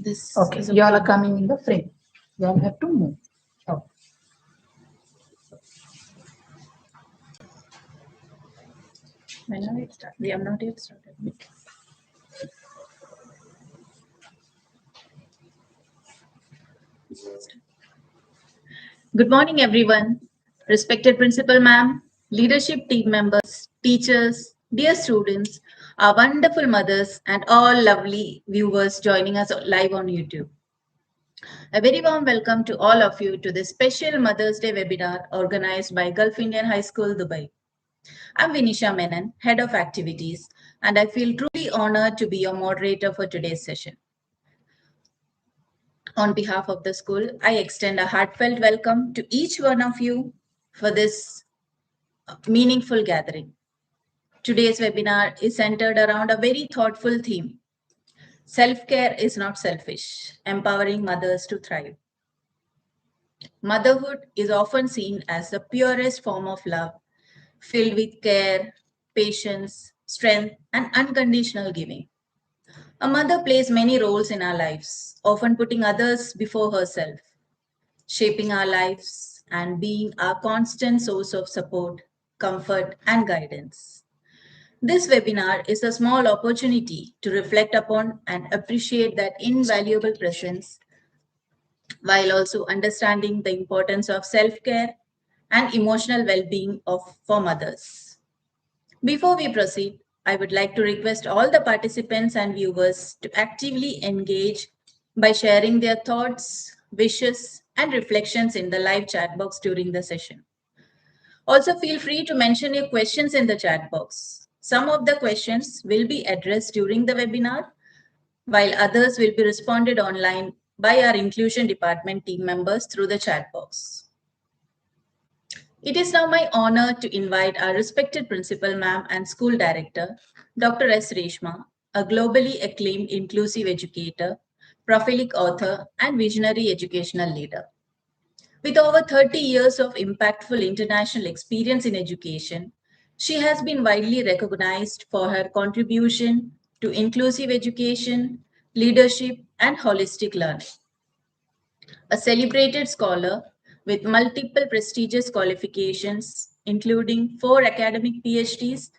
This Okay, you all are coming in the frame. You all have to move. Oh. When are we start? We have not yet started. Good morning, everyone. Respected Principal Ma'am, leadership team members, teachers, dear students, our wonderful mothers, and all lovely viewers joining us live on YouTube. A very warm welcome to all of you to this special Mother's Day webinar organized by Gulf Indian High School, Dubai. I'm Vinisha Menon, Head of Activities, and I feel truly honored to be your moderator for today's session. On behalf of the school, I extend a heartfelt welcome to each one of you for this meaningful gathering. Today's webinar is centered around a very thoughtful theme. Self-care is not selfish, empowering mothers to thrive. Motherhood is often seen as the purest form of love, filled with care, patience, strength, and unconditional giving. A mother plays many roles in our lives, often putting others before herself, shaping our lives and being our constant source of support, comfort, and guidance. This webinar is a small opportunity to reflect upon and appreciate that invaluable presence while also understanding the importance of self-care and emotional well-being for mothers. Before we proceed, I would like to request all the participants and viewers to actively engage by sharing their thoughts, wishes, and reflections in the live chat box during the session. Also, feel free to mention your questions in the chat box. Some of the questions will be addressed during the webinar, while others will be responded online by our inclusion department team members through the chat box. It is now my honor to invite our respected principal ma'am and school director, Dr. S. Reshma, a globally acclaimed inclusive educator, prolific author, and visionary educational leader. With over 30 years of impactful international experience in education, she has been widely recognized for her contribution to inclusive education, leadership, and holistic learning. A celebrated scholar with multiple prestigious qualifications, including 4 academic PhDs,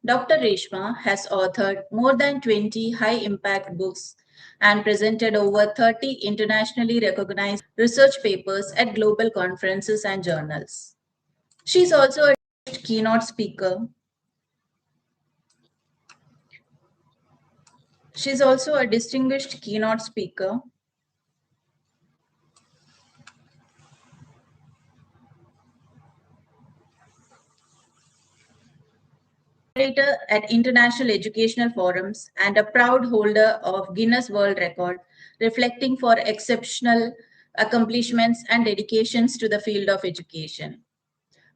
Dr. Reshma has authored more than 20 high-impact books and presented over 30 internationally recognized research papers at global conferences and journals. She is also a keynote speaker. She is also a distinguished keynote speaker at international educational forums and a proud holder of Guinness World Record, reflecting for exceptional accomplishments and dedications to the field of education.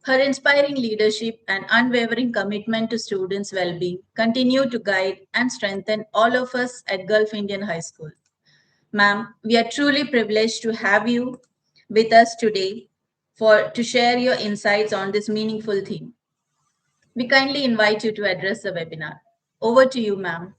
Her inspiring leadership and unwavering commitment to students' well-being continue to guide and strengthen all of us at Gulf Indian High School. Ma'am, we are truly privileged to have you with us today to share your insights on this meaningful theme. We kindly invite you to address the webinar. Over to you, ma'am.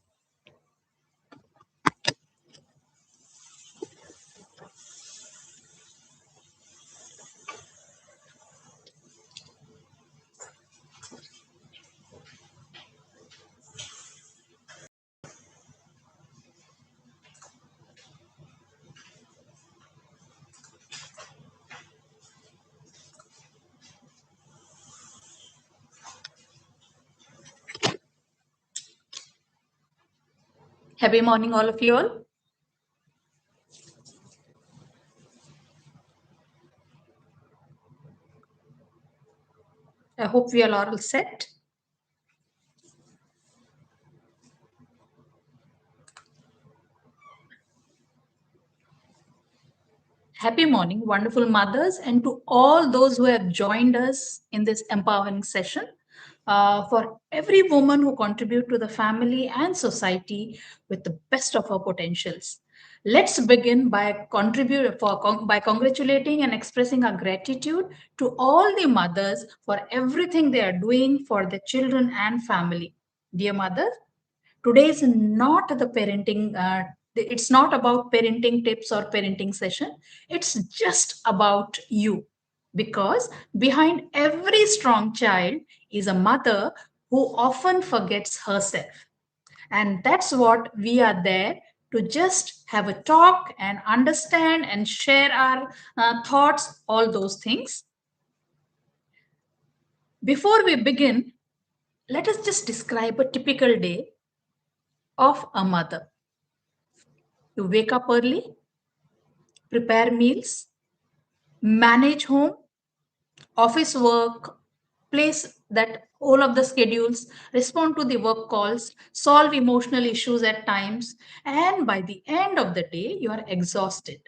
Happy morning, all of you all. I hope we are all set. Happy morning, wonderful mothers, and to all those who have joined us in this empowering session. For every woman who contribute to the family and society with the best of her potentials. Let's begin by congratulating and expressing our gratitude to all the mothers for everything they are doing for their children and family. Dear mothers, today is not the parenting It's not about parenting tips or parenting session. It's just about you. Because behind every strong child is a mother who often forgets herself. And that's what we are there to just have a talk and understand and share our thoughts, all those things. Before we begin, let us just describe a typical day of a mother. You wake up early, prepare meals, manage home, office work, place that all of the schedules, respond to the work calls, solve emotional issues at times, and by the end of the day, you are exhausted.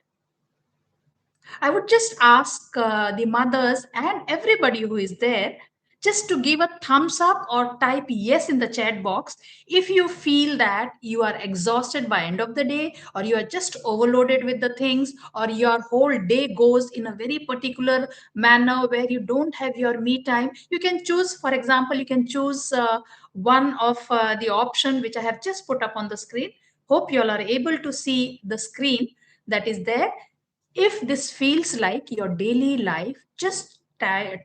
I would just ask the mothers and everybody who is there just to give a thumbs up or type yes in the chat box if you feel that you are exhausted by end of the day, or you are just overloaded with the things, or your whole day goes in a very particular manner where you don't have your me time. You can choose, for example, you can choose one of the option which I have just put up on the screen. Hope you all are able to see the screen that is there. If this feels like your daily life, just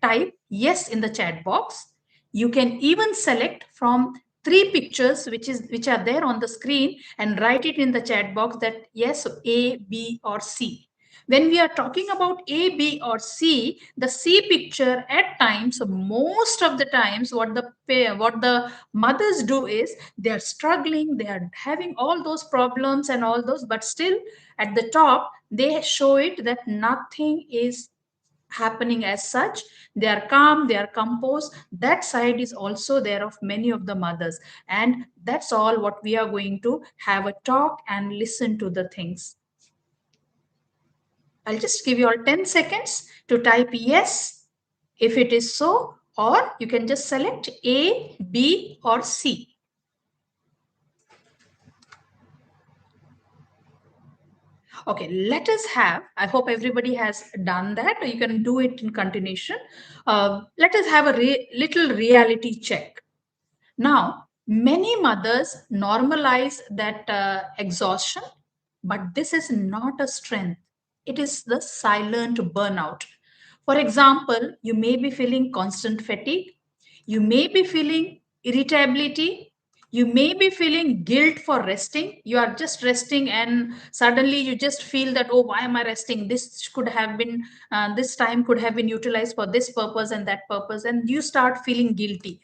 type yes in the chat box. You can even select from three pictures which are there on the screen and write it in the chat box that yes, A, B, or C. When we are talking about A, B, or C, the C picture at times, most of the times, what the mothers do is they are struggling, they are having all those problems and all those, but still at the top they show it that nothing is happening as such. They are calm, they are composed. That side is also there of many of the mothers, and that's all what we are going to have a talk and listen to the things. I'll just give you all 10 seconds to type yes if it is so, or you can just select A, B, or C. Okay, let us have, I hope everybody has done that, or you can do it in continuation. Let us have a little reality check. Now, many mothers normalize that exhaustion, but this is not a strength. It is the silent burnout. For example, you may be feeling constant fatigue, you may be feeling irritability, you may be feeling guilt for resting. You are just resting, and suddenly you just feel that, oh, why am I resting? This could have been, this time could have been utilized for this purpose and that purpose, and you start feeling guilty.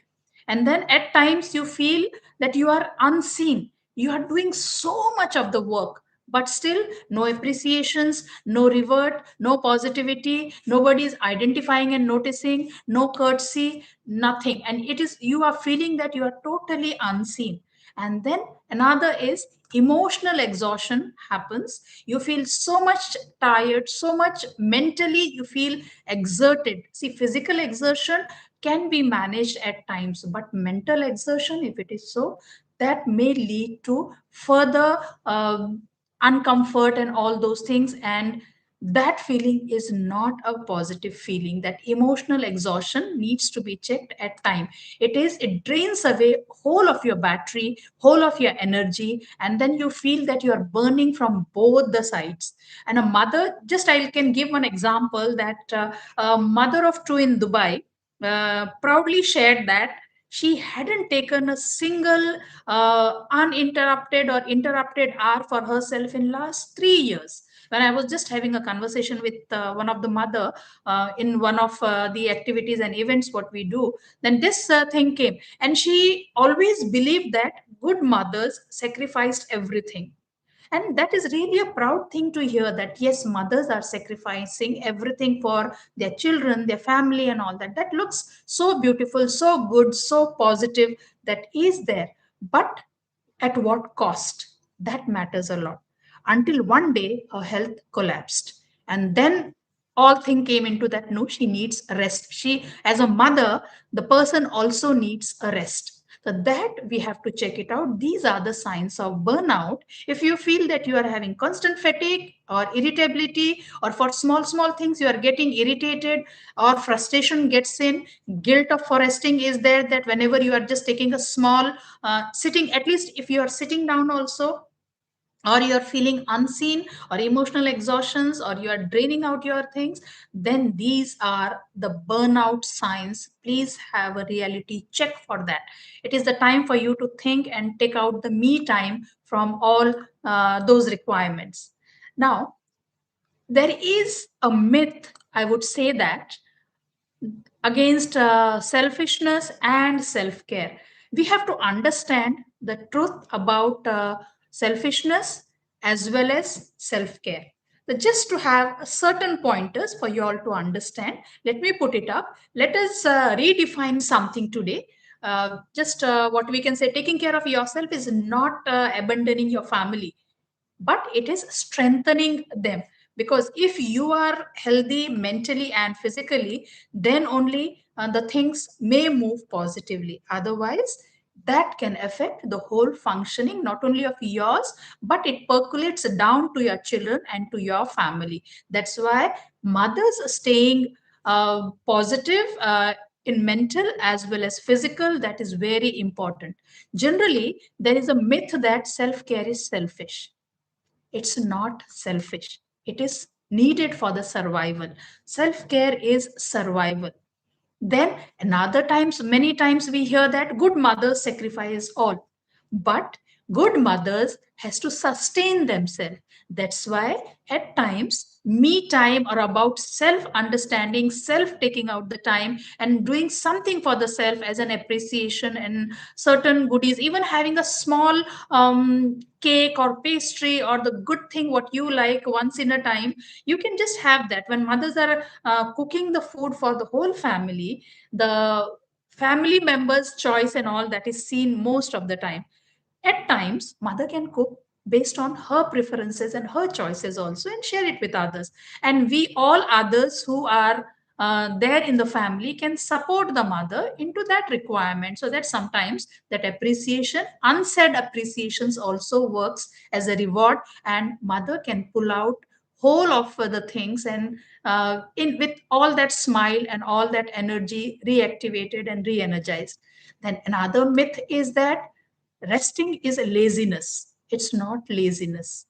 And then at times you feel that you are unseen. You are doing so much of the work, but still no appreciations, no reward, no positivity, nobody is identifying and noticing, no courtesy, nothing. And it is, you are feeling that you are totally unseen. And then another is emotional exhaustion happens. You feel so much tired, so much mentally you feel exerted. See, physical exertion can be managed at times, but mental exertion, if it is so, that may lead to further uncomfort and all those things. And that feeling is not a positive feeling. That emotional exhaustion needs to be checked at time. It drains away whole of your battery, whole of your energy, and then you feel that you are burning from both the sides. And a mother, just I can give one example, that a mother of two in Dubai proudly shared that she hadn't taken a single uninterrupted or interrupted hour for herself in last 3 years. When I was just having a conversation with one of the mother in one of the activities and events what we do, then this thing came, and she always believed that good mothers sacrificed everything. And that is really a proud thing to hear, that yes, mothers are sacrificing everything for their children, their family, and all that. That looks so beautiful, so good, so positive, that is there. But at what cost? That matters a lot. Until one day her health collapsed, and then all thing came into that, no, she needs a rest. She, as a mother, the person also needs a rest. So that we have to check it out. These are the signs of burnout. If you feel that you are having constant fatigue or irritability, or for small things you are getting irritated, or frustration gets in, guilt of resting is there, that whenever you are just taking a small sitting, at least if you are sitting down also, or you're feeling unseen or emotional exhaustions, or you are draining out your things, then these are the burnout signs. Please have a reality check for that. It is the time for you to think and take out the me time from all those requirements. Now, there is a myth, I would say, that against selfishness and self care. We have to understand the truth about selfishness as well as self care. Just to have certain pointers for you all to understand, let me put it up. Let us redefine something today. Just what we can say, taking care of yourself is not abandoning your family, but it is strengthening them. Because if you are healthy mentally and physically, then only the things may move positively. Otherwise, that can affect the whole functioning, not only of yours, but it percolates down to your children and to your family. That's why mothers staying positive in mental as well as physical, that is very important. Generally, there is a myth that self care is selfish. It's not selfish. It is needed for the survival. Self care is survival. Then another times, many times we hear that good mothers sacrifice all. But good mothers has to sustain themselves. That's why at times me time or about self understanding, self taking out the time and doing something for the self as an appreciation and certain goodies, even having a small cake or pastry or the good thing what you like once in a time, you can just have that. When mothers are cooking the food for the whole family, the family members choice and all that is seen most of the time. At times mother can cook based on her preferences and her choices also and share it with others, and we all others who are there in the family can support the mother into that requirement, so that sometimes that appreciation, unsaid appreciations also works as a reward, and mother can pull out whole of the things and in with all that smile and all that energy reactivated and re-energized. Then another myth is that resting is a laziness. It's not laziness.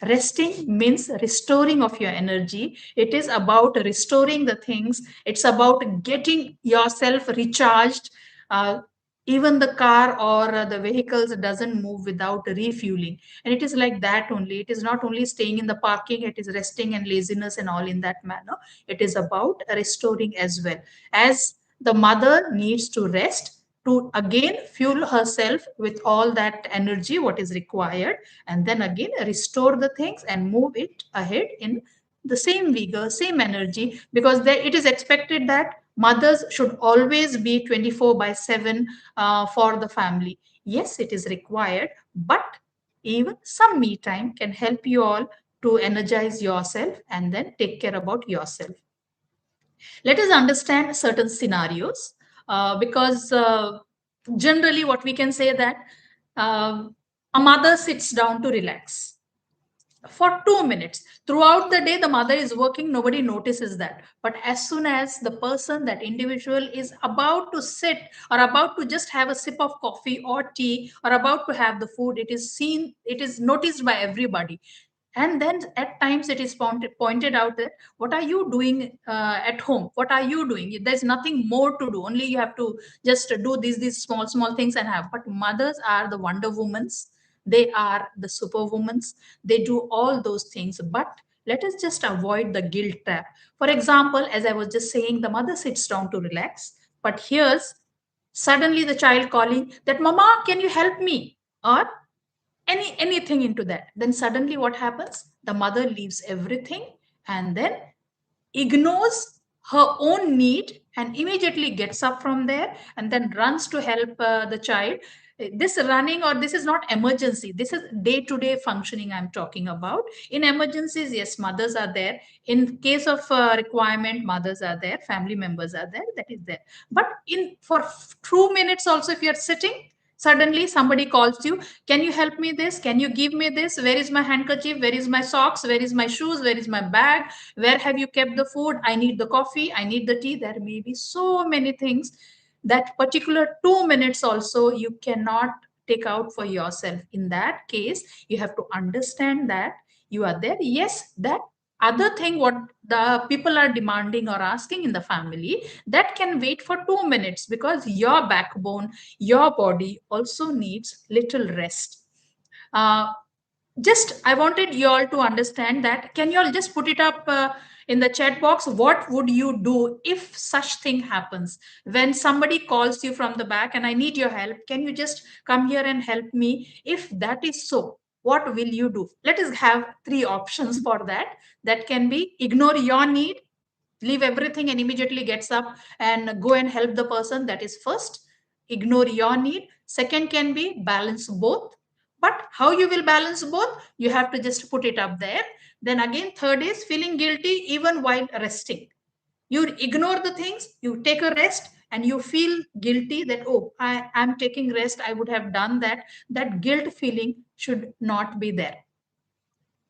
Resting means restoring of your energy. It is about restoring the things. It's about getting yourself recharged. Uh, Even the car or the vehicles doesn't move without refueling, and it is like that only. It is not only staying in the parking, it is resting and laziness and all in that manner. It is about restoring as well. As the mother needs to rest to again fuel herself with all that energy what is required, and then again restore the things and move it ahead in the same vigor, same energy, because there it is expected that mothers should always be 24 by 7 for the family. Yes, it is required, but even some me time can help you all to energize yourself and then take care about yourself. Let us understand certain scenarios, because generally what we can say that uh, a mother sits down to relax for 2 minutes. Throughout the day, the mother is working, nobody notices that. But as soon as the person, that individual, is about to sit or about to just have a sip of coffee or tea or about to have the food, it is seen, it is noticed by everybody. And then at times it is pointed out that what are you doing at home, what are you doing, there's nothing more to do, only you have to just do these small small things and have. But mothers are the wonder womans, they are the superwomans, they do all those things. But let us just avoid the guilt trap. For example, as I was just saying, the mother sits down to relax, but here's suddenly the child calling that mama can you help me, or anything into that. Then suddenly what happens, the mother leaves everything and then ignores her own need and immediately gets up from there and then runs to help the child. This running, or this is not emergency, this is day to day functioning I'm talking about. In emergencies, yes, mothers are there. In case of requirement, mothers are there, family members are there, that is there. But in for 2 minutes also, if you're sitting, suddenly somebody calls you, can you help me this, can you give me this, where is my handkerchief, where is my socks, where is my shoes, where is my bag, where have you kept the food, I need the coffee, I need the tea. There may be so many things. That particular 2 minutes also you cannot take out for yourself. In that case, you have to understand that you are there. Yes, that other thing what the people are demanding or asking in the family, that can wait for 2 minutes, because your backbone, your body also needs little rest. uh, just I wanted you all to understand that. Can you all just put it up in the chat box? What would you do if such thing happens, when somebody calls you from the back and I need your help, can you just come here and help me? If that is so, what will you do? Let us have three options for that. That can be: ignore your need, leave everything and immediately gets up and go and help the person. That is first, ignore your need. Second can be balance both. But how you will balance both, you have to just put it up there. Then again, third is feeling guilty even while resting. You ignore the things, you take a rest, and you feel guilty that, oh, I am taking rest, I would have done that. That guilt feeling should not be there.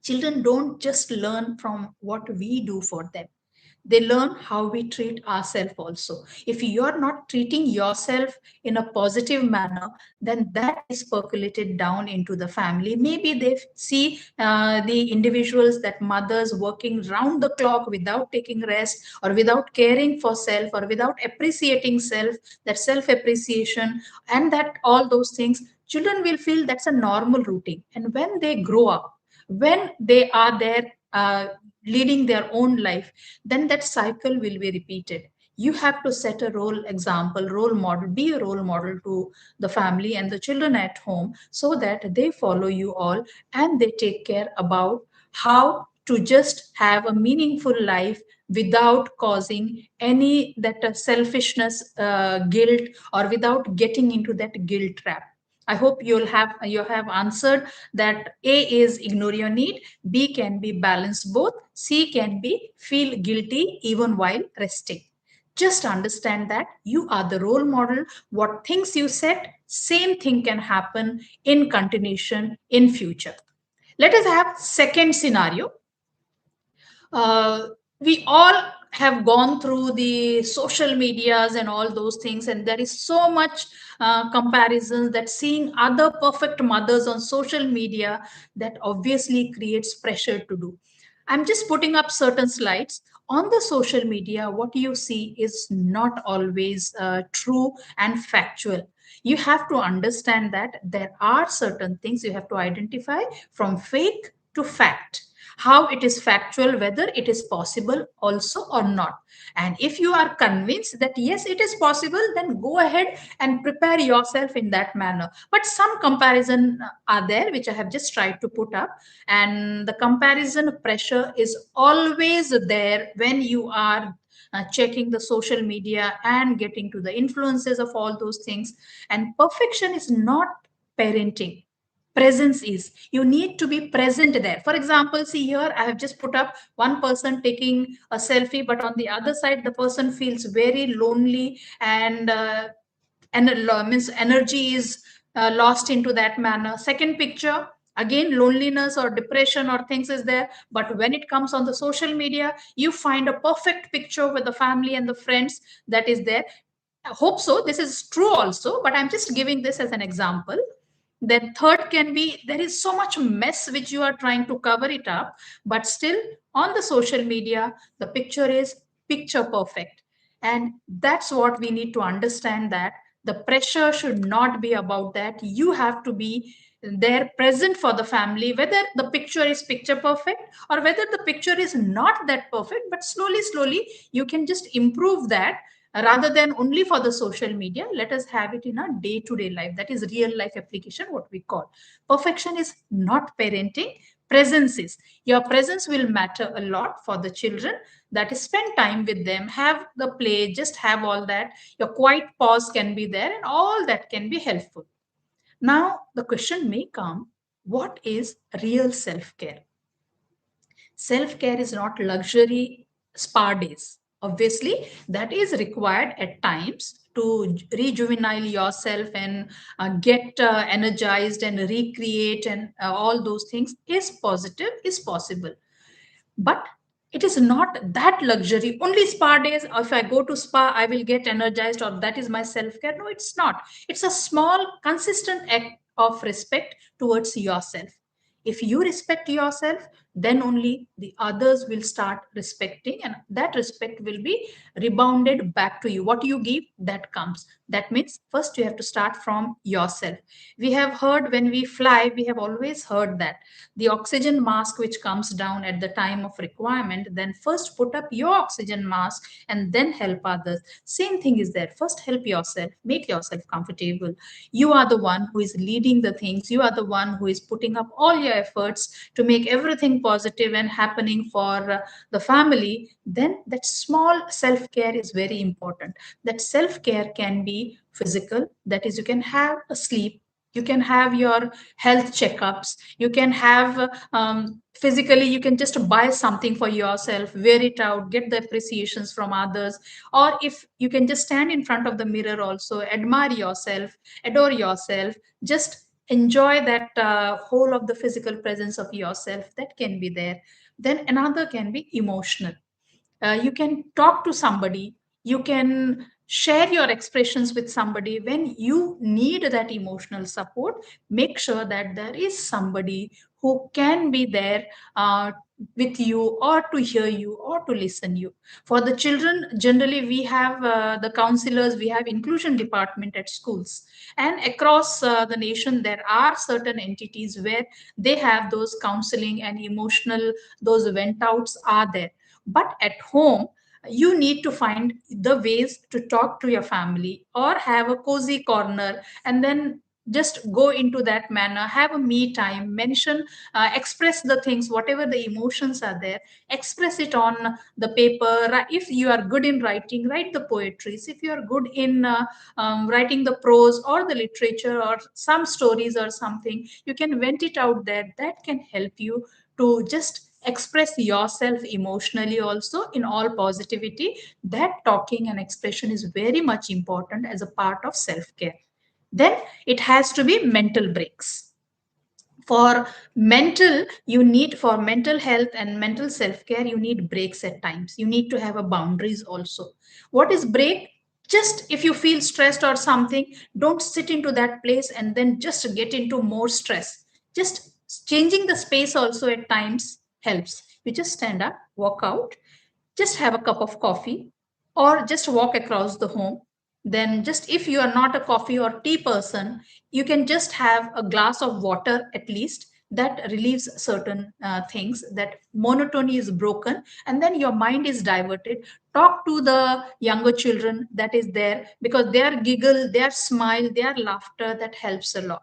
Children don't just learn from what we do for them, they learn how we treat ourselves also. If you're not treating yourself in a positive manner, then that is percolated down into the family. Maybe they see the individuals, that mothers working round the clock without taking rest, or without caring for self, or without appreciating self, that self appreciation, and that all those things, children will feel that's a normal routine. And when they grow up, when they are there leading their own life, then that cycle will be repeated. You have to set a role model, be a role model to the family and the children at home, so that they follow you all, and they take care about how to just have a meaningful life without causing any that selfishness, guilt, or without getting into that guilt trap. I hope you have answered that. A is ignore your need, B can be balance both, C can be feel guilty even while resting. Just understand that you are the role model. What things you set, same thing can happen in continuation in future. Let us have second scenario. uh, we all have gone through the social medias and all those things, and there is so much comparisons, that seeing other perfect mothers on social media, that obviously creates pressure to do. I'm just putting up certain slides. On the social media, what you see is not always true and factual. You have to understand that there are certain things you have to identify from fake to fact, how it is factual, whether it is possible also or not. And if you are convinced that yes, it is possible, then go ahead and prepare yourself in that manner. But some comparison are there, which I have just tried to put up. And the comparison pressure is always there when you are checking the social media and getting to the influences of all those things. And perfection is not parenting, presence is. You need to be present there. For example, see here, I have just put up one person taking a selfie, but on the other side the person feels very lonely, and means energy is lost into that manner. Second picture, again loneliness or depression or things is there, but when it comes on the social media, you find a perfect picture with the family and the friends that is there. I hope so this is true also, but I'm just giving this as an example. Then third can be, there is so much mess which you are trying to cover it up, but still on the social media the picture is picture perfect. And that's what we need to understand, that the pressure should not be about that. You have to be there present for the family, whether the picture is picture perfect or whether the picture is not that perfect, but slowly you can just improve that. Rather than only for the social media, let us have it in our day to day life, that is real life application, what we call. Perfection is not parenting, presence is. Your presence will matter a lot for the children. That is, spend time with them, have the play, just have all that. Your quiet pause can be there, and all that can be helpful. Now the question may come, what is real self care? Self care is not luxury spa days. Obviously, that is required at times to rejuvenate yourself and get energized and recreate, and all those things is positive, is possible. But it is not that luxury. Only spa days, if I go to spa, I will get energized, or that is my self care. No, it's not. It's a small, consistent act of respect towards yourself. If you respect yourself, then only the others will start respecting, and that respect will be rebounded back to you. What you give, that comes. That means first you have to start from yourself. We have heard, when we fly, we have always heard that the oxygen mask which comes down at the time of requirement, then first put up your oxygen mask and then help others. Same thing is there. First help yourself, make yourself comfortable. You are the one who is leading the things. You are the one who is putting up all your efforts to make everything positive and happening for the family. Then that small self care is very important. That self care can be physical, that is, you can have a sleep, you can have your health checkups, you can have physically, you can just buy something for yourself, wear it out, get the appreciations from others. Or if you can just stand in front of the mirror also, admire yourself, adore yourself, just enjoy that whole of the physical presence of yourself, that can be there. Then another can be emotional. You can talk to somebody, you can share your expressions with somebody. When you need that emotional support, make sure that there is somebody who can be there with you, or to hear you, or to listen you. For the children, generally we have the counselors, we have inclusion department at schools, and across the nation there are certain entities where they have those counseling and emotional, those vent outs are there. But at home, you need to find the ways to talk to your family, or have a cozy corner, and then just go into that manner, have a me time, mention, express the things, whatever the emotions are there, express it on the paper. If you are good in writing, write the poetries. If you are good in writing the prose or the literature or some stories or something, you can vent it out there. That can help you to just express yourself emotionally also in all positivity. That talking and expression is very much important as a part of self care. Then it has to be mental breaks. For for mental health and mental self care, you need breaks at times. You need to have a boundaries also. What is break? Just if you feel stressed or something, don't sit into that place and then just get into more stress. Just changing the space also at times helps. You just stand up, walk out, just have a cup of coffee, or just walk across the home. Then just, if you are not a coffee or tea person, you can just have a glass of water at least. That relieves certain things, that monotony is broken, and then your mind is diverted. Talk to the younger children that is there, because their giggle, their smile, their laughter, that helps a lot.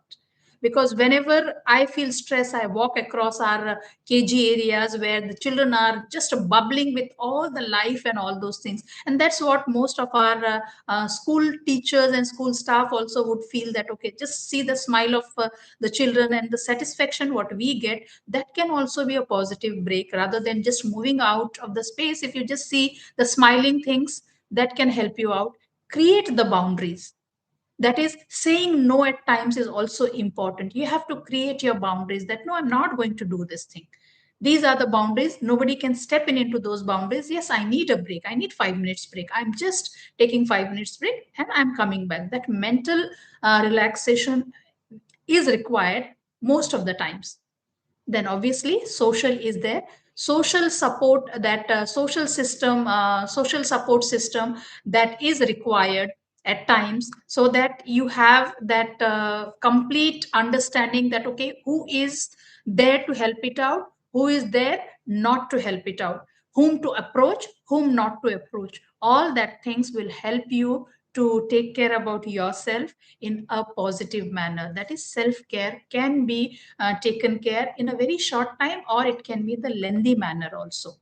Because whenever I feel stress, I walk across our kg areas where the children are just bubbling with all the life and all those things. And that's what most of our school teachers and school staff also would feel, that okay, just see the smile of the children and the satisfaction what we get. That can also be a positive break, rather than just moving out of the space. If you just see the smiling things, that can help you out. Create the boundaries. That is, saying no at times is also important. You have to create your boundaries, that no, I'm not going to do this thing. These are the boundaries. Nobody can step in into those boundaries. Yes, I need a break, I need 5 minutes break, I'm just taking 5 minutes break and I'm coming back. That mental relaxation is required most of the times. Then obviously social is there. Social support, that social support system, that is required at times, so that you have that complete understanding, that okay, who is there to help it out, who is there not to help it out, whom to approach, whom not to approach. All that things will help you to take care about yourself in a positive manner. That is, self care can be taken care in a very short time, or it can be the lengthy manner also.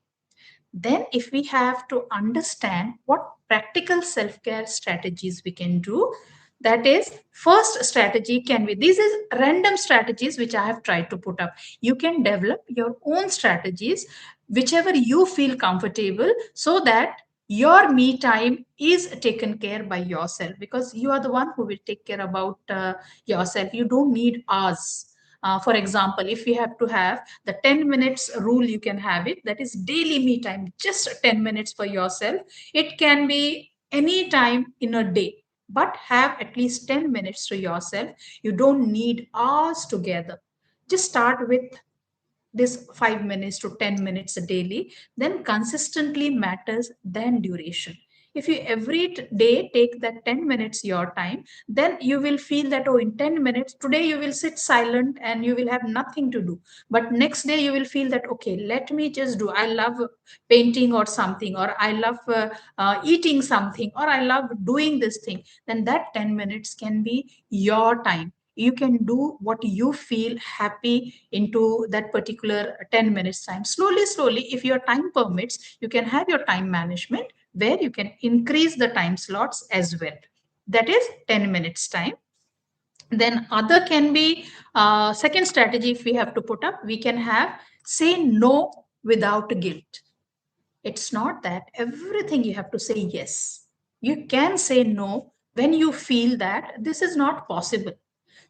Then if we have to understand what practical self-care strategies we can do, that is, first strategy can be, these is random strategies which I have tried to put up. You can develop your own strategies, whichever you feel comfortable, so that your me time is taken care by yourself, because you are the one who will take care about yourself. You don't need us. For example, if you have to have the 10 minutes rule, you can have it. That is daily me time, just 10 minutes for yourself. It can be any time in a day. but have at least 10 minutes to yourself. You don't need hours together. Just start with this 5 minutes to 10 minutes daily, then consistently matters than duration. If you every day take that 10 minutes your time, then you will feel that, oh, in 10 minutes today you will sit silent and you will have nothing to do. But next day you will feel that, okay, let me just do. I love painting or something, or I love eating something, or I love doing this thing. Then that 10 minutes can be your time. You can do what you feel happy into that particular 10 minutes time. Slowly, slowly, if your time permits, you can have your time management where you can increase the time slots as well. That is 10 minutes time. Then other can be second strategy. If we have to put up, we can have say no without guilt. It's not that everything you have to say yes. You can say no when you feel that this is not possible.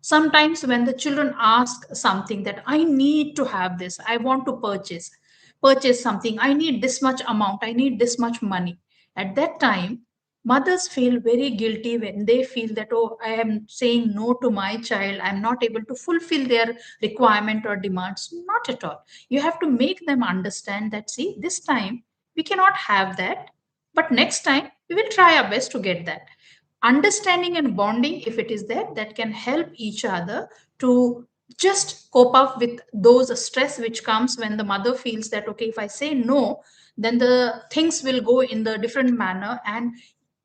Sometimes when the children ask something that I need to have this, I want to purchase something, I need this much amount, I need this much money. At that time, mothers feel very guilty when they feel that, oh, I am saying no to my child, I'm not able to fulfill their requirement or demands. Not at all. You have to make them understand that, see, this time we cannot have that, but next time we will try our best to get that. Understanding and bonding, if it is there, that can help each other to just cope up with those stress which comes when the mother feels that, okay, if I say no, then the things will go in the different manner. And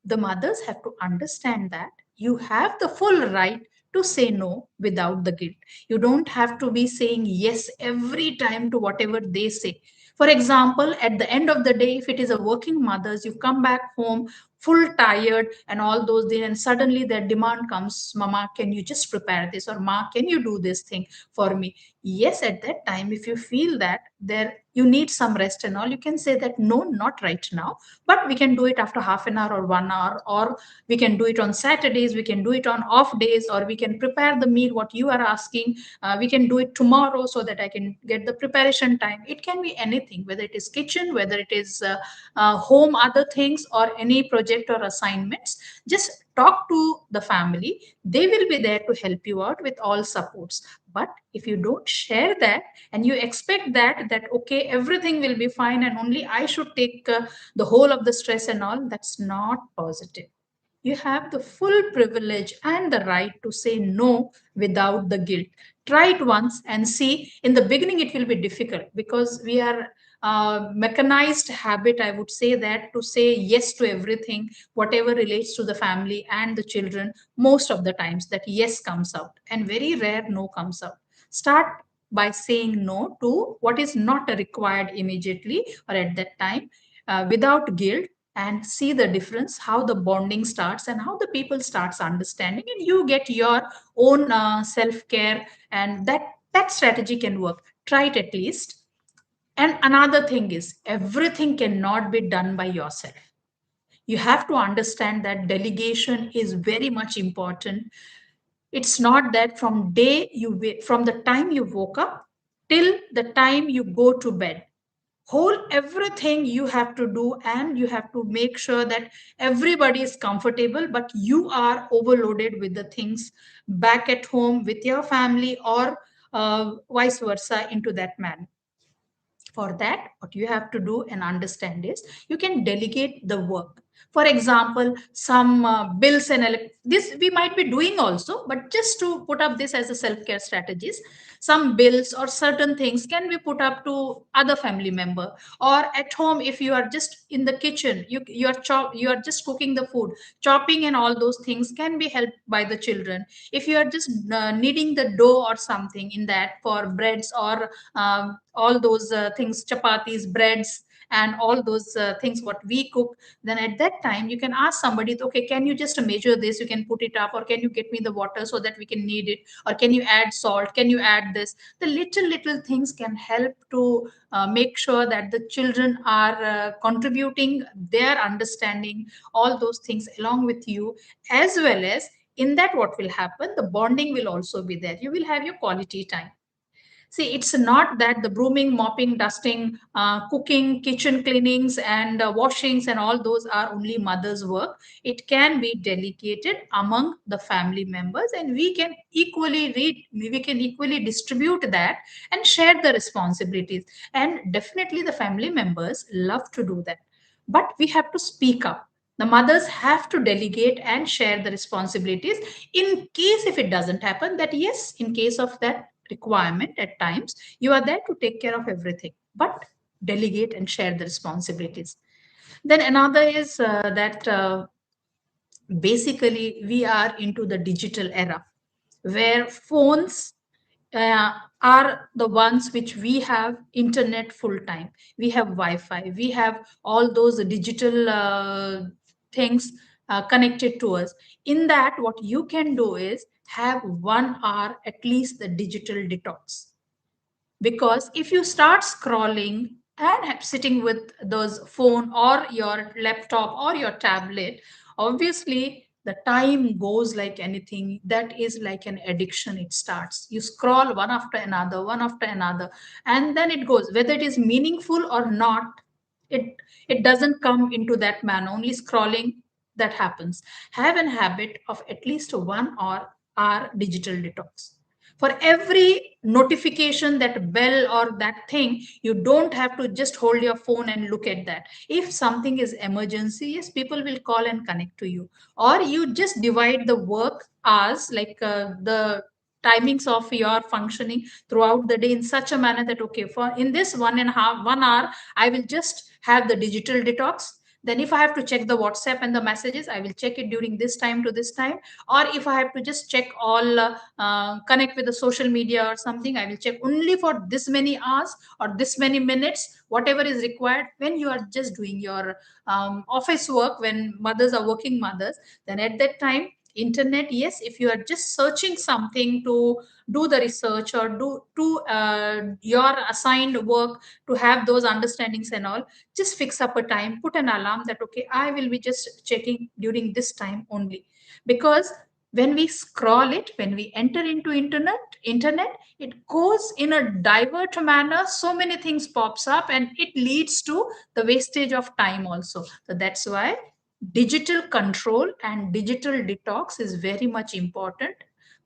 the mothers have to understand that you have the full right to say no without the guilt. You don't have to be saying yes every time to whatever they say. For example, at the end of the day, if it is a working mothers, you come back home full tired and all those things, and suddenly their demand comes, mama, can you just prepare this, or ma, can you do this thing for me? Yes, at that time, if you feel that there you need some rest and all, you can say that no, not right now, but we can do it after half an hour or 1 hour, or we can do it on Saturdays, we can do it on off days, or we can prepare the meal what you are asking. We can do it tomorrow so that I can get the preparation time. It can be anything, whether it is kitchen, whether it is home, other things, or any project or assignments. Just talk to the family. They will be there to help you out with all supports. But if you don't share that and you expect that okay, everything will be fine and only I should take the whole of the stress and all, that's not positive. You have the full privilege and the right to say no without the guilt. Try it once and see. In the beginning, it will be difficult because we are mechanized habit, I would say, that to say yes to everything, whatever relates to the family and the children. Most of the times, that yes comes out, and very rare no comes out. Start by saying no to what is not required immediately or at that time, without guilt, and see the difference, how the bonding starts and how the people starts understanding, and you get your own self-care, and that strategy can work. Try it at least. And another thing is, everything cannot be done by yourself. You have to understand that delegation is very much important. It's not that from the time you woke up till the time you go to bed, whole everything you have to do, and you have to make sure that everybody is comfortable, but you are overloaded with the things back at home with your family, or vice versa into that manner. For that, what you have to do and understand is, you can delegate the work. For example, some bills and this we might be doing also, but just to put up this as a self-care strategies, some bills or certain things can be put up to other family member. Or at home, if you are just in the kitchen, you are just cooking the food, chopping and all those things can be helped by the children. If you are just kneading the dough or something in that for breads, or all those things, chapatis, breads, and all those things what we cook, then at that time you can ask somebody, okay, can you just measure this, you can put it up, or can you get me the water so that we can knead it, or can you add salt, can you add this. The little things can help to make sure that the children are contributing their understanding, all those things along with you, as well as in that what will happen, the bonding will also be there. You will have your quality time. See, it's not that the brooming, mopping, dusting, cooking, kitchen cleanings, and washings and all those are only mother's work. It can be delegated among the family members, and we can equally distribute that and share the responsibilities. And definitely, the family members love to do that, but we have to speak up. The mothers have to delegate and share the responsibilities. In case if it doesn't happen, that yes, in case of that requirement at times, you are there to take care of everything, but delegate and share the responsibilities. Then another is that basically we are into the digital era where phones uh, are the ones which we have internet full time, we have wi-fi, we have all those digital things connected to us. In that, what you can do is have 1 hour at least the digital detox. Because if you start scrolling and sitting with those phone or your laptop or your tablet, obviously the time goes like anything. That is like an addiction. It starts, you scroll one after another, and then it goes, whether it is meaningful or not, it it doesn't come into that manner, only scrolling that happens. Have an habit of at least 1 hour digital detox. For every notification, that bell or that thing, you don't have to just hold your phone and look at that. If something is emergency, yes, people will call and connect to you. Or you just divide the work hours, like the timings of your functioning throughout the day in such a manner that, okay, for in this 1.5 1 hour, I will just have the digital detox. Then if I have to check the WhatsApp and the messages, I will check it during this time to this time. Or if I have to just check all connect with the social media or something, I will check only for this many hours or this many minutes, whatever is required. When you are just doing your office work, when mothers are working mothers, then at that time, internet, yes, if you are just searching something to do the research or do to your assigned work, to have those understandings and all, just fix up a time, put an alarm that, okay, I will be just checking during this time only. Because when we scroll it, when we enter into internet, it goes in a divert manner, so many things pops up, and it leads to the wastage of time also. So that's why digital control and digital detox is very much important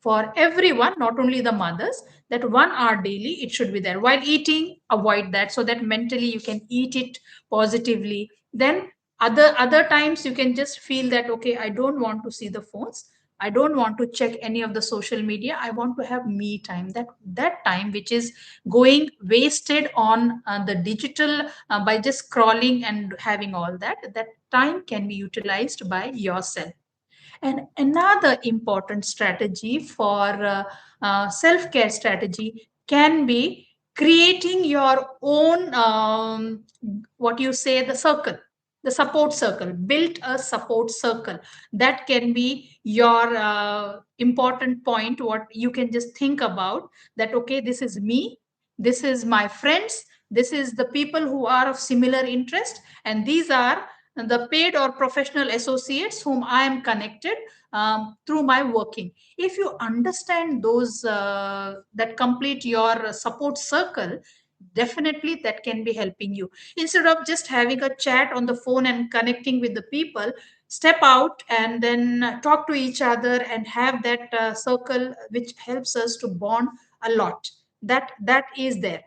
for everyone, not only the mothers. That 1 hour daily, it should be there. While eating, avoid that, so that mentally you can eat it positively. Then other times you can just feel that, okay, I don't want to see the phones, I don't want to check any of the social media, I want to have me time. That time which is going wasted on the digital, by just scrolling and having all that time can be utilized by yourself. And another important strategy for self care strategy can be creating your own, what you say, the circle, the support circle. Build a support circle. That can be your important point. What you can just think about, that, okay, this is me, this is my friends, this is the people who are of similar interest, and these are the paid or professional associates whom I am connected through my working. If you understand those that complete your support circle, definitely that can be helping you. Instead of just having a chat on the phone and connecting with the people, step out and then talk to each other and have that circle, which helps us to bond a lot. That is there.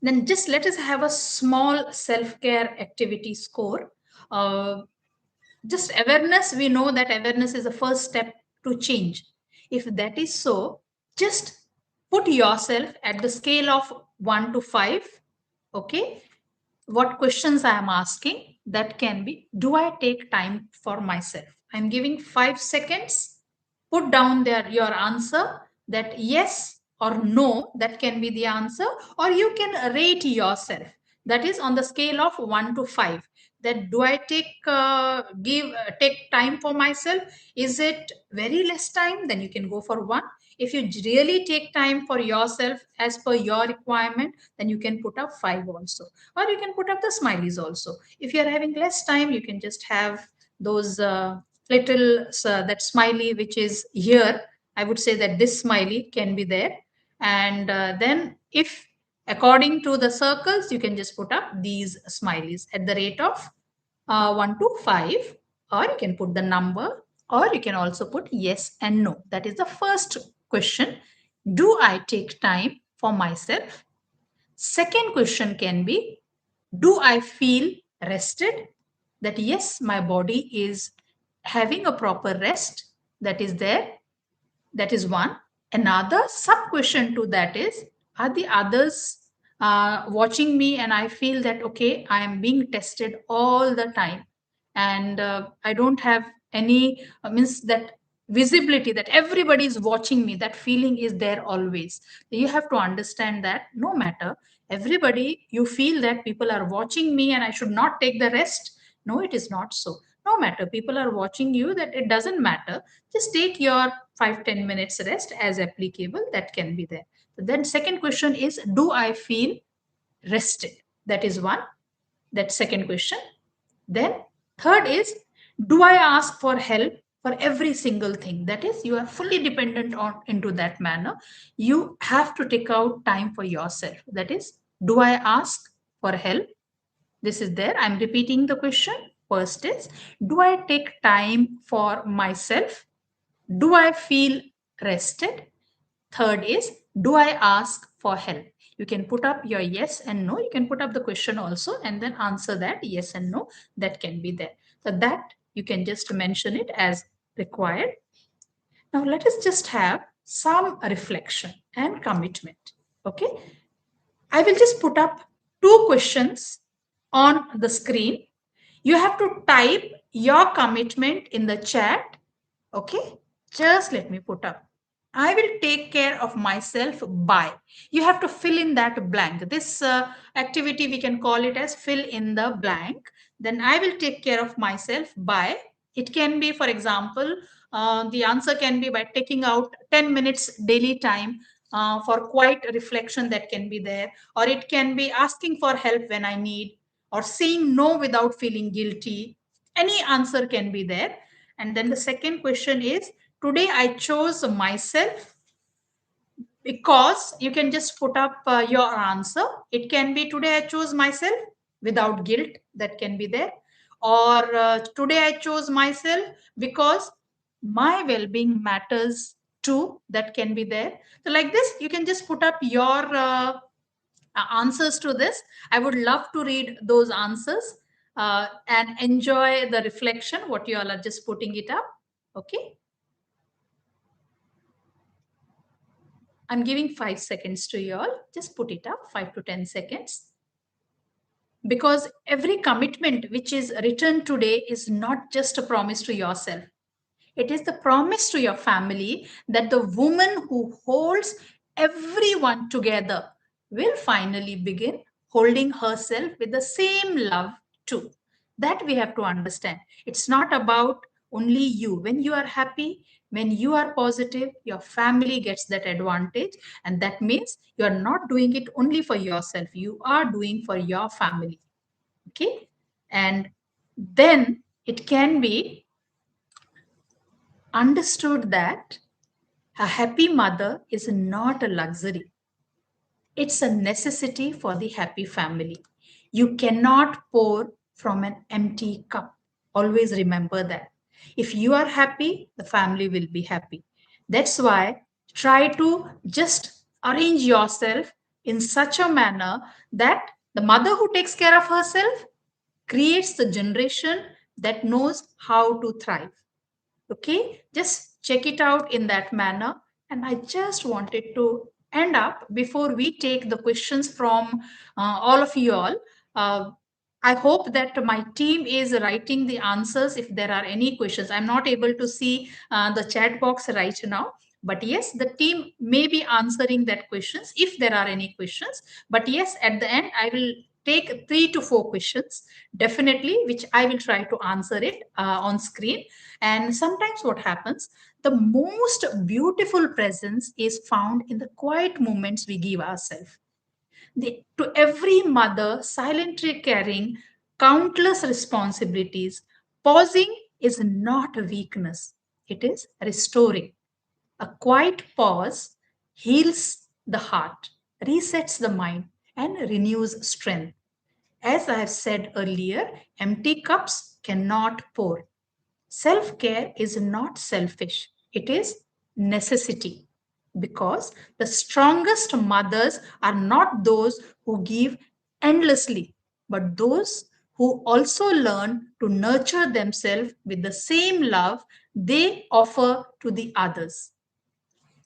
Then just let us have a small self-care activity score. uh, just awareness, we know that awareness is the first step to change. If that is so, just put yourself at the scale of 1 to 5. Okay, what questions I am asking, that can be, do I take time for myself? I'm giving 5 seconds. Put down there your answer, that yes or no, that can be the answer. Or you can rate yourself, that is on the scale of 1 to 5, that do I take time for myself? Is it very less time? Then you can go for 1. If you really take time for yourself as per your requirement, then you can put up 5 also. Or you can put up the smileys also. If you're having less time, you can just have those little that smiley which is here. I would say that this smiley can be there. And then if according to the circles, you can just put up these smileys at the rate of 1 to 5, or you can put the number, or you can also put yes and no. That is the first question. Do I take time for myself? Second question can be, do I feel rested? That yes, my body is having a proper rest that is there. That is one. Another sub question to that is, are the others watching me and I feel that, okay, I am being tested all the time and I don't have any, means that visibility that everybody is watching me, that feeling is there always. You have to understand that no matter everybody, you feel that people are watching me and I should not take the rest. No, it is not so. No matter people are watching you, that it doesn't matter, just take your 5-10 minutes rest as applicable, that can be there. Then second question is, do I feel rested? That is one, that second question. Then third is, do I ask for help for every single thing? That is, you are fully dependent on into that manner. You have to take out time for yourself. That is, do I ask for help? This is there. I'm repeating the question. First is, do I take time for myself? Do I feel rested? Third is, do I ask for help? You can put up your yes and no. You can put up the question also and then answer that yes and no. That can be there. So that you can just mention it as required. Now let us just have some reflection and commitment. Okay. I will just put up two questions on the screen. You have to type your commitment in the chat. Okay. Just let me put up. I will take care of myself by. You have to fill in that blank. This activity, we can call it as fill in the blank. Then I will take care of myself by. It can be, for example, the answer can be by taking out 10 minutes daily time for quiet reflection, that can be there. Or it can be asking for help when I need, or saying no without feeling guilty. Any answer can be there. And then the second question is, today I chose myself because. You can just put up your answer. It can be, today I chose myself without guilt, that can be there. Or today I chose myself because my well-being matters too, that can be there. So like this, you can just put up your answers to this. I would love to read those answers and enjoy the reflection, what you all are just putting it up. Okay. I'm giving 5 seconds to you all. Just put it up, 5 to 10 seconds. Because every commitment which is written today is not just a promise to yourself. It is the promise to your family that the woman who holds everyone together will finally begin holding herself with the same love too. That we have to understand. It's not about only you. When you are happy, when you are positive, your family gets that advantage. And that means you are not doing it only for yourself, you are doing for your family. Okay. And then it can be understood that a happy mother is not a luxury, it's a necessity for the happy family. You cannot pour from an empty cup. Always remember that. If you are happy, the family will be happy. That's why try to just arrange yourself in such a manner that the mother who takes care of herself creates the generation that knows how to thrive. Okay, just check it out in that manner. And I just wanted to end up before we take the questions from all of you all. uh, I hope that my team is writing the answers if there are any questions. I'm not able to see the chat box right now, but yes, the team may be answering that questions if there are any questions. But yes, at the end I will take 3 to 4 questions definitely, which I will try to answer it on screen. And sometimes what happens, the most beautiful presence is found in the quiet moments we give ourselves. To every mother silently carrying countless responsibilities, pausing is not a weakness, it is restoring. A quiet pause heals the heart, resets the mind, and renews strength. As I have said earlier, empty cups cannot pour. Self care is not selfish, it is necessity. Because the strongest mothers are not those who give endlessly, but those who also learn to nurture themselves with the same love they offer to the others.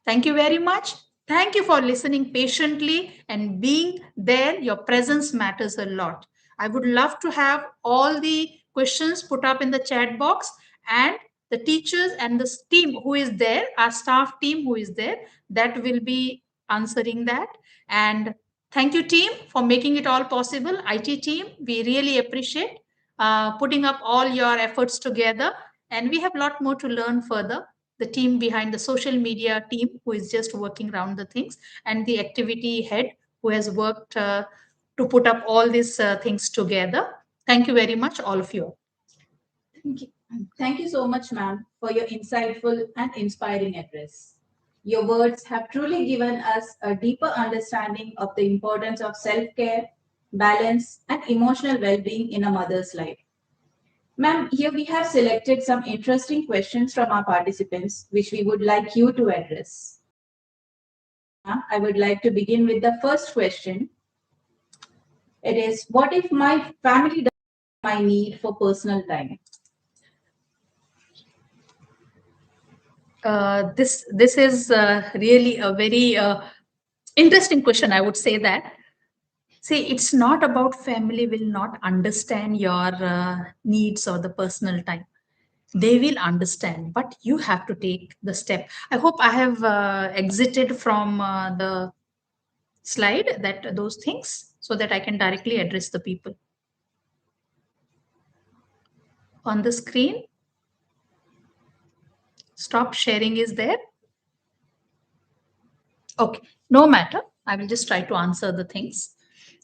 Thank you very much. Thank you for listening patiently and being there. Your presence matters a lot. I would love to have all the questions put up in the chat box, and the teachers and the team who is there, our staff team who is there, that will be answering that. And thank you, team, for making it all possible. IT team, we really appreciate putting up all your efforts together. And we have a lot more to learn further, the team behind the social media team who is just working around the things, and the activity head who has worked to put up all these things together. Thank you very much, all of you. Thank you. Thank you so much, ma'am, for your insightful and inspiring address. Your words have truly given us a deeper understanding of the importance of self care, balance, and emotional well being in a mother's life. Ma'am, here we have selected some interesting questions from our participants, which we would like you to address. I would like to begin with the first question. It is, what if my family doesn't my need for personal time? This is really a very interesting question, I would say that. See, it's not about family will not understand your needs or the personal time. They will understand, but you have to take the step. I hope I have exited from the slide that those things so that I can directly address the people on the screen. Stop sharing is there. Okay, no matter. I will just try to answer the things.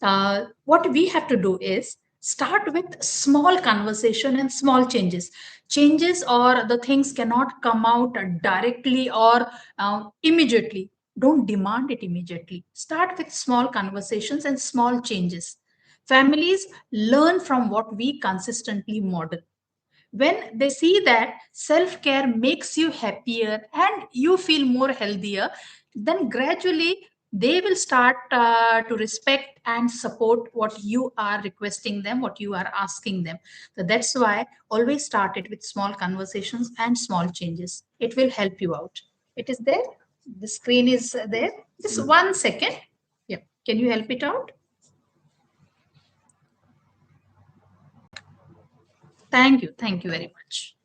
What we have to do is start with small conversation and small changes. Changes or the things cannot come out directly or immediately. Don't demand it immediately. Start with small conversations and small changes. Families learn from what we consistently model. When they see that self care makes you happier and you feel more healthier, then gradually they will start to respect and support what you are requesting them, what you are asking them. So that's why always start it with small conversations and small changes. It will help you out. It is there. The screen is there. Just 1 second. Yeah. Can you help it out? Thank you. Thank you very much.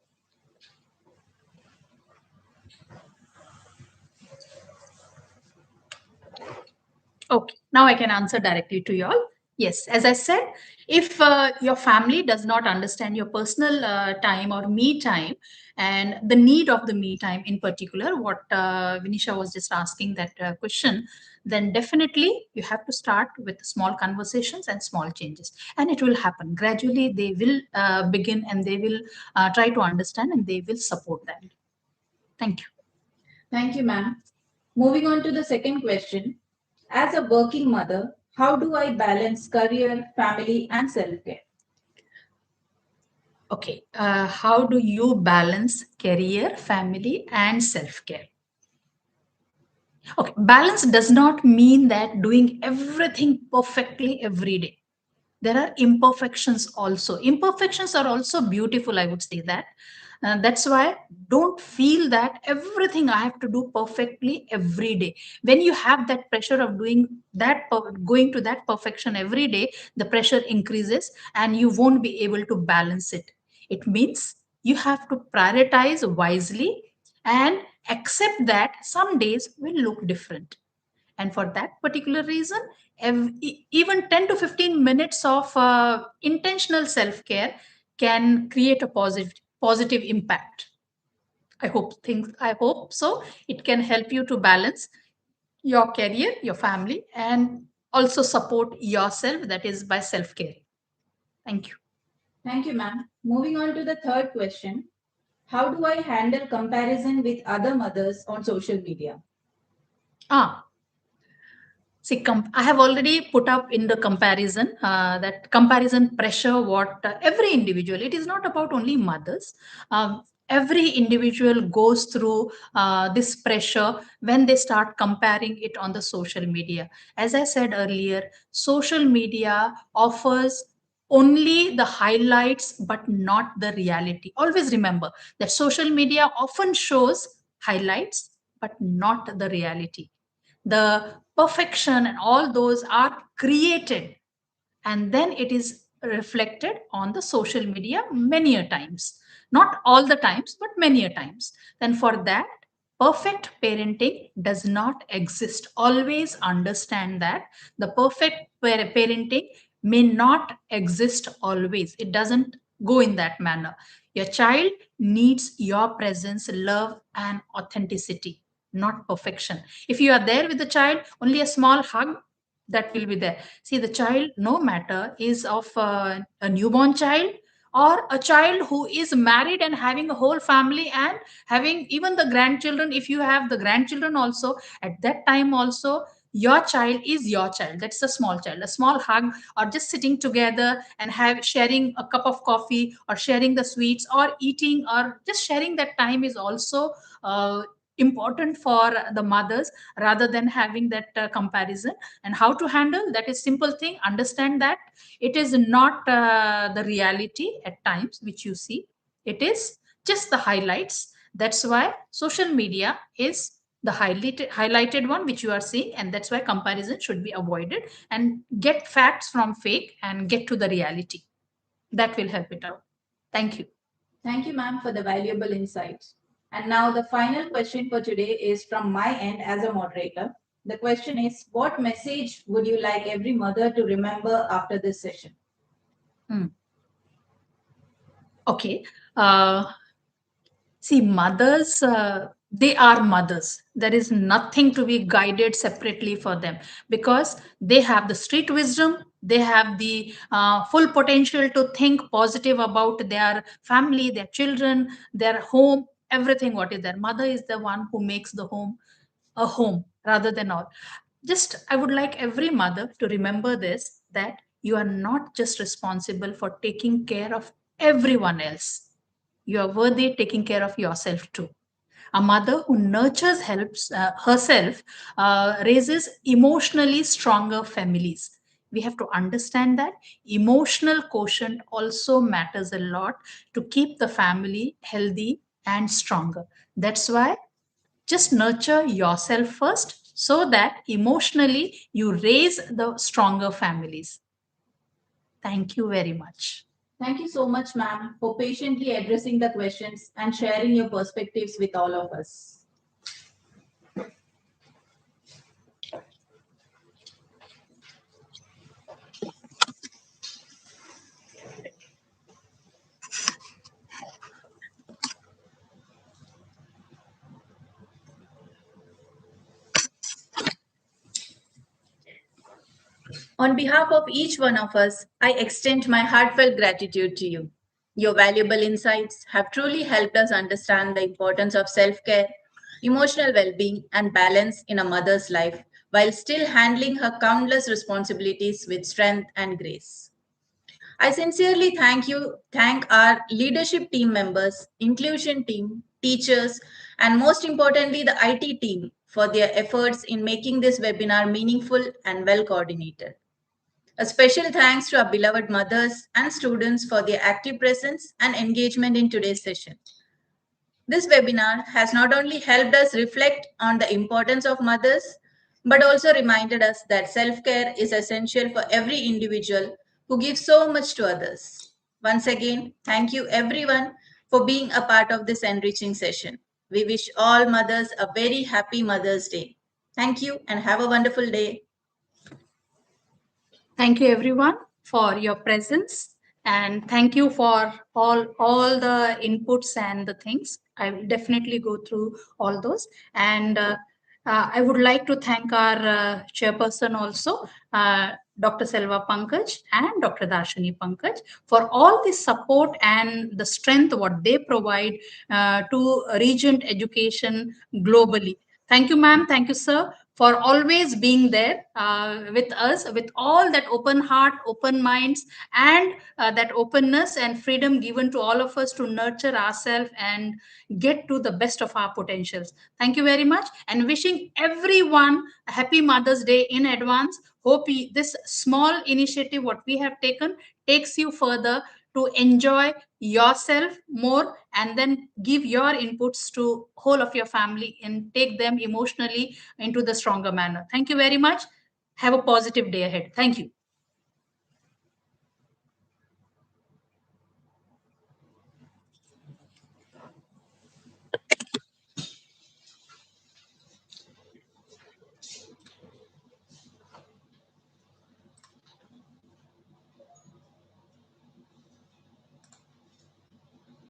Okay, now I can answer directly to you all. Yes, as I said, if your family does not understand your personal time or me time and the need of the me time in particular, what Vinisha was just asking that question, then definitely you have to start with small conversations and small changes. And it will happen. Gradually, they will begin and they will try to understand and they will support that. Thank you. Thank you, ma'am. Moving on to the second question. As a working mother, how do I balance career, family, and self care? Okay, how do you balance career, family, and self care? Okay, balance does not mean that doing everything perfectly every day. There are imperfections also. Imperfections are also beautiful, I would say that. That's why don't feel that everything I have to do perfectly every day. When you have that pressure of doing that, going to that perfection every day, the pressure increases and you won't be able to balance it. It means you have to prioritize wisely and accept that some days will look different. And for that particular reason, even 10 to 15 minutes of intentional self-care can create a positive impact. I hope so. It can help you to balance your career, your family, and also support yourself, that is by self-care. Thank you. Thank you, ma'am. Moving on to the third question. How do I handle comparison with other mothers on social media? Ah, See, I have already put up in the comparison that comparison pressure, what every individual, it is not about only mothers. Every individual goes through this pressure when they start comparing it on the social media. As I said earlier, social media offers only the highlights but not the reality. Always remember that social media often shows highlights but not the reality. The perfection and all those are created, and then it is reflected on the social media many a times, not all the times but many a times. Then for that, perfect parenting does not exist. Always understand that the perfect parenting may not exist always. It doesn't go in that manner. Your child needs your presence, love and authenticity, not perfection. If you are there with the child, only a small hug, that will be there. See, the child, no matter is of a newborn child or a child who is married and having a whole family and having even the grandchildren, if you have the grandchildren also, at that time also, your child is your child. That's a small child. A small hug or just sitting together and have sharing a cup of coffee or sharing the sweets or eating or just sharing that time is also important for the mothers, rather than having that comparison. And how to handle that is simple thing. Understand that it is not the reality at times which you see. It is just the highlights. That's why social media is the highlighted one which you are seeing, and that's why comparison should be avoided, and get facts from fake and get to the reality. That will help it out. Thank you. Thank you, ma'am, for the valuable insights. And now the final question for today is from my end as a moderator. The question is, what message would you like every mother to remember after this session? Hmm. Okay. See, mothers, they are mothers. There is nothing to be guided separately for them, because they have the street wisdom. They have the full potential to think positive about their family, their children, their home, everything. What is their mother is the one who makes the home a home rather than all. Just, I would like every mother to remember this, that you are not just responsible for taking care of everyone else. You are worthy taking care of yourself too. A mother who nurtures helps herself raises emotionally stronger families. We have to understand that emotional quotient also matters a lot to keep the family healthy and stronger. That's why just nurture yourself first, so that emotionally you raise the stronger families. Thank you very much. Thank you so much, ma'am, for patiently addressing the questions and sharing your perspectives with all of us. On behalf of each one of us, I extend my heartfelt gratitude to you. Your valuable insights have truly helped us understand the importance of self care, emotional well being, and balance in a mother's life while still handling her countless responsibilities with strength and grace. I sincerely thank our leadership team members, inclusion team, teachers, and most importantly, the IT team for their efforts in making this webinar meaningful and well coordinated. A special thanks to our beloved mothers and students for their active presence and engagement in today's session. This webinar has not only helped us reflect on the importance of mothers, but also reminded us that self care is essential for every individual who gives so much to others. Once again, thank you everyone for being a part of this enriching session. We wish all mothers a very happy Mother's Day. Thank you and have a wonderful day. Thank you everyone for your presence, and thank you for all the inputs and the things. I will definitely go through all those. And I would like to thank our chairperson also, Dr. Selva Pankaj and Dr. Darshini Pankaj, for all the support and the strength what they provide to Regent education globally. Thank you, ma'am. Thank you, sir, for always being there with us, with all that open heart, open minds, and that openness and freedom given to all of us to nurture ourselves and get to the best of our potentials. Thank you very much, and wishing everyone a happy Mother's Day in advance. Hope this small initiative, what we have taken, takes you further to enjoy yourself more, and then give your inputs to whole of your family and take them emotionally into the stronger manner. Thank you very much. Have a positive day ahead. Thank you.